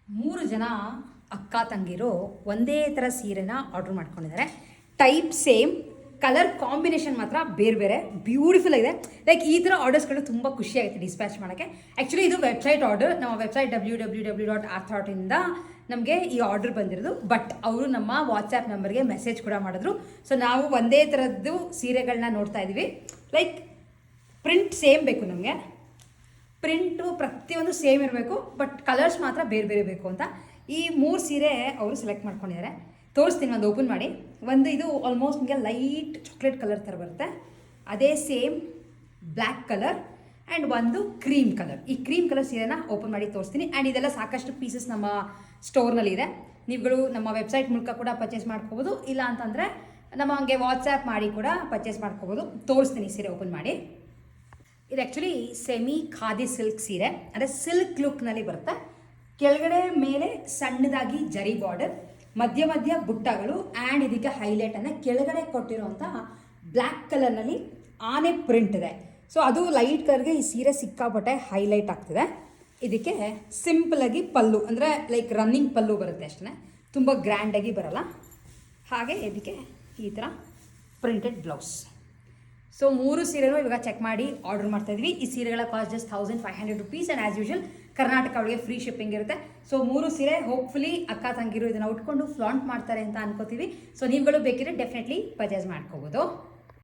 3 ಜನ ಅಕ್ಕ ತಂಗಿರು ಒಂದೇ ಥರ ಸೀರೆನ ಆರ್ಡ್ರ್ ಮಾಡ್ಕೊಂಡಿದ್ದಾರೆ. ಟೈಪ್ ಸೇಮ್, ಕಲರ್ ಕಾಂಬಿನೇಷನ್ ಮಾತ್ರ ಬೇರೆ ಬೇರೆ, ಬ್ಯೂಟಿಫುಲ್ ಆಗಿದೆ. ಲೈಕ್ ಈ ಥರ ಆರ್ಡರ್ಸ್ಗಳು ತುಂಬ ಖುಷಿಯಾಗುತ್ತೆ ಡಿಸ್ಪ್ಯಾಚ್ ಮಾಡೋಕ್ಕೆ. ಆ್ಯಕ್ಚುಲಿ ಇದು ವೆಬ್ಸೈಟ್ ಆರ್ಡರ್, ನಮ್ಮ ವೆಬ್ಸೈಟ್ www.arthart.in ನಮಗೆ ಈ ಆರ್ಡರ್ ಬಂದಿರೋದು. ಬಟ್ ಅವರು ನಮ್ಮ ವಾಟ್ಸ್ಯಾಪ್ ನಂಬರ್ಗೆ ಮೆಸೇಜ್ ಕೂಡ ಮಾಡಿದ್ರು. ಸೊ ನಾವು ಒಂದೇ ಥರದ್ದು ಸೀರೆಗಳನ್ನ ನೋಡ್ತಾ ಇದ್ದೀವಿ. ಲೈಕ್ ಪ್ರಿಂಟ್ ಸೇಮ್ ಬೇಕು ನಮಗೆ, ಪ್ರಿಂಟು ಪ್ರತಿಯೊಂದು ಸೇಮ್ ಇರಬೇಕು, ಬಟ್ ಕಲರ್ಸ್ ಮಾತ್ರ ಬೇರೆ ಬೇರೆ ಬೇಕು ಅಂತ ಈ 3 ಸೀರೆ ಅವರು ಸೆಲೆಕ್ಟ್ ಮಾಡ್ಕೊಂಡಿದ್ದಾರೆ. ತೋರಿಸ್ತೀನಿ, ಒಂದು ಓಪನ್ ಮಾಡಿ. ಒಂದು ಇದು ಆಲ್ಮೋಸ್ಟ್ ನಿಮಗೆ ಲೈಟ್ ಚಾಕ್ಲೇಟ್ ಕಲರ್ ಥರ ಬರುತ್ತೆ, ಅದೇ ಸೇಮ್ ಬ್ಲ್ಯಾಕ್ ಕಲರ್ ಆ್ಯಂಡ್ ಒಂದು ಕ್ರೀಮ್ ಕಲರ್. ಈ ಕ್ರೀಮ್ ಕಲರ್ ಸೀರೆನ ಓಪನ್ ಮಾಡಿ ತೋರಿಸ್ತೀನಿ. ಆ್ಯಂಡ್ ಇದೆಲ್ಲ ಸಾಕಷ್ಟು ಪೀಸಸ್ ನಮ್ಮ ಸ್ಟೋರ್ನಲ್ಲಿದೆ. ನೀವುಗಳು ನಮ್ಮ ವೆಬ್ಸೈಟ್ ಮೂಲಕ ಕೂಡ ಪರ್ಚೇಸ್ ಮಾಡ್ಕೋಬೋದು, ಇಲ್ಲ ಅಂತಂದರೆ ನಮ್ಮ ಹಂಗೆ ವಾಟ್ಸ್ಯಾಪ್ ಮಾಡಿ ಕೂಡ ಪರ್ಚೇಸ್ ಮಾಡ್ಕೋಬೋದು. ತೋರಿಸ್ತೀನಿ ಸೀರೆ ಓಪನ್ ಮಾಡಿ. ಇದು ಆ್ಯಕ್ಚುಲಿ ಸೆಮಿ ಖಾದಿ ಸಿಲ್ಕ್ ಸೀರೆ, ಅಂದರೆ ಸಿಲ್ಕ್ ಲುಕ್ನಲ್ಲಿ ಬರುತ್ತೆ. ಕೆಳಗಡೆ ಮೇಲೆ ಸಣ್ಣದಾಗಿ ಜರಿ ಬಾರ್ಡರ್, ಮಧ್ಯ ಮಧ್ಯ ಬುಟ್ಟಗಳು, ಆ್ಯಂಡ್ ಇದಕ್ಕೆ ಹೈಲೈಟನ್ನು ಕೆಳಗಡೆ ಕೊಟ್ಟಿರೋಂಥ ಬ್ಲ್ಯಾಕ್ ಕಲರ್ನಲ್ಲಿ ಆನೆ ಪ್ರಿಂಟ್ ಇದೆ. ಸೊ ಅದು ಲೈಟ್ ಕಲರ್ಗೆ ಈ ಸೀರೆ ಸಿಕ್ಕಾಪಟ್ಟೆ ಹೈಲೈಟ್ ಆಗ್ತಿದೆ. ಇದಕ್ಕೆ ಸಿಂಪಲಾಗಿ ಪಲ್ಲು, ಅಂದರೆ ಲೈಕ್ ರನ್ನಿಂಗ್ ಪಲ್ಲು ಬರುತ್ತೆ ಅಷ್ಟೇ, ತುಂಬ ಗ್ರ್ಯಾಂಡಾಗಿ ಬರಲ್ಲ. ಹಾಗೆ ಇದಕ್ಕೆ ಈ ಥರ ಪ್ರಿಂಟೆಡ್ ಬ್ಲೌಸ್. ಸೊ 3 ಸೀರೆನೂ ಇವಾಗ ಚೆಕ್ ಮಾಡಿ ಆರ್ಡರ್ ಮಾಡ್ತಾಯಿದ್ವಿ. ಈ ಸೀರೆಗಳ cost just 1500 rupees and as usual Karnataka ಒಳಗೆ ಫ್ರೀ ಶಿಪ್ಪಿಂಗ್ ಇರುತ್ತೆ. ಸೊ 3 ಸೀರೆ ಹೋಪ್ಫುಲಿ ಅಕ್ಕ ತಂಗಿರು ಇದನ್ನು ಉಟ್ಕೊಂಡು ಫ್ಲಾಂಟ್ ಮಾಡ್ತಾರೆ ಅಂತ ಅನ್ಕೋತೀವಿ. ಸೊ ನೀವುಗಳು ಬೇಕಿದ್ರೆ ಡೆಫಿನೆಟ್ಲಿ ಪರ್ಚೇಸ್ ಮಾಡ್ಕೋಬೋದು.